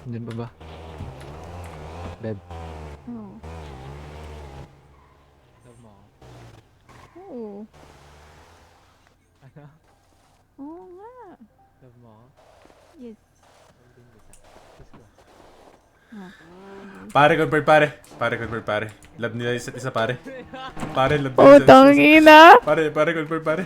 Andun ba ba? Beb, Oo. love mo ako. Oo. Ano? Oo nga. Love mo ako? Yes. Love din kita. Kiss ko. Ah. Pare, convert pare. Pare, convert pare. Love nila isa't isa pare. Pare, love nila Oh, isa't isa. tangina! Pare, convert pare.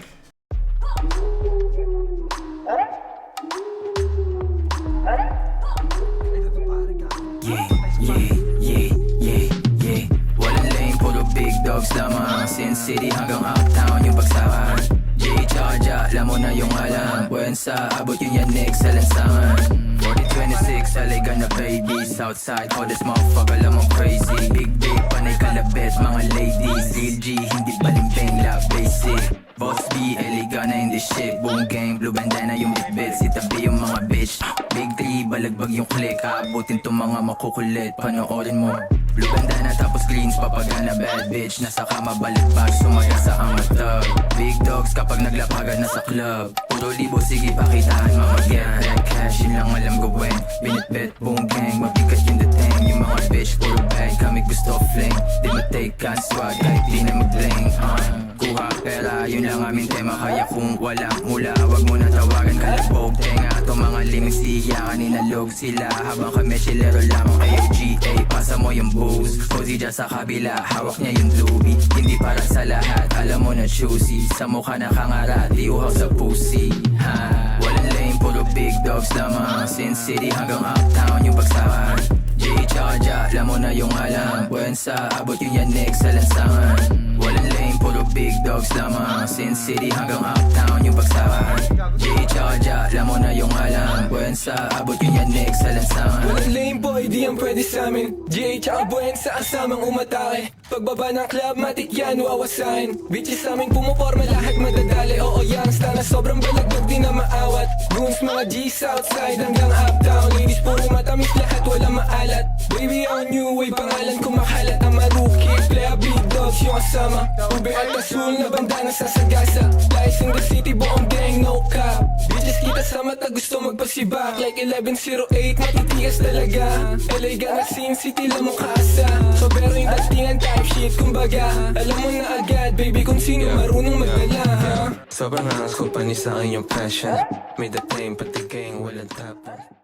Walang lane, puro big dogs lamang. Sin City hanggang uptown yung bagsakan. J-Charge, alam mo na yung alam. Buensa, abot yung yanik sa lansangan. 4026, aliga na baby. Southside, all this motherfucker, alam mo crazy. Big, panay kalabit, mga ladies. Real G, hindi balimbing, love basic. Boss B, eliga na in this shit. Boom gang, blue bandana yung bitbit. Sitabi yung mga bitch. Big 3, balagbag yung click. Aabutin to mga makukulit. Panoorin mo. Blue bandana tapos greens, papagana bad bitch. Nasa kama balik-bag, sumaga sa angatag. Big dogs kapag naglapagan na sa club. Puro libo, sige pakitaan, mama get that cash. Yun lang alam gawin. Binitbit, boom gang, mabigat yung dating. Yung mga bitch, puro bag, kami gusto fling. Di matake kan swag, kahit di na mag-bling. Kuha pera, yun lang aming tema. Kaya kung walang mula, wag mo na tawagan kalabog. Tenga to mga limits, iya kanina log sila. Habang kami chillero lang, AOGA, pasa mo yung booze. Cozy dyan sa kabila, hawak niya yung doobie. Hindi para sa lahat, alam mo na choosy. Sa mukha nakangara, di uhaw sa pussy. Ha, walang lane, puro big dogs lamang. Sin City hanggang uptown yung bagsakan. J-Charge, alam mo na yung alam. Buensa, abot yung yanik sa lansangan. Walang lane, puro big dogs lamang. Sin City hanggang uptown yung bagsakan. J-Charge, alam mo na yung alam. Buensa, abot yung yanik sa lansangan. Walang lame boy, di yan pwede sa'min. GH ang buwensa asamang umatake. Pagbaba ng club, matik yan, wawasahin. Bitches sa'min pumuporma, lahat madadali. Oo, youngsta na sobrang balagbag, di na maawat. Goons, mga G's outside hanggang uptown. Ladies, puro matamis lahat, walang maalat. Baby, on new way, pangalan ko makalat. Ang maruki, play a big dogs yung kasama. Ube at asul na bandana sa sagasa. Lies in the city, buong gang, no cap. Bitches kita sa mata, gusto magpasibak. Like 1108, matitigas talaga. LA na Sin City, lang mo kasa. So pero yung datingan type shit, kumbaga alam mo na agad, baby, kung sino marunong magdala, ha? Sobrang angas ko panis sa inyong passion. May dating pati gang, walang tapon.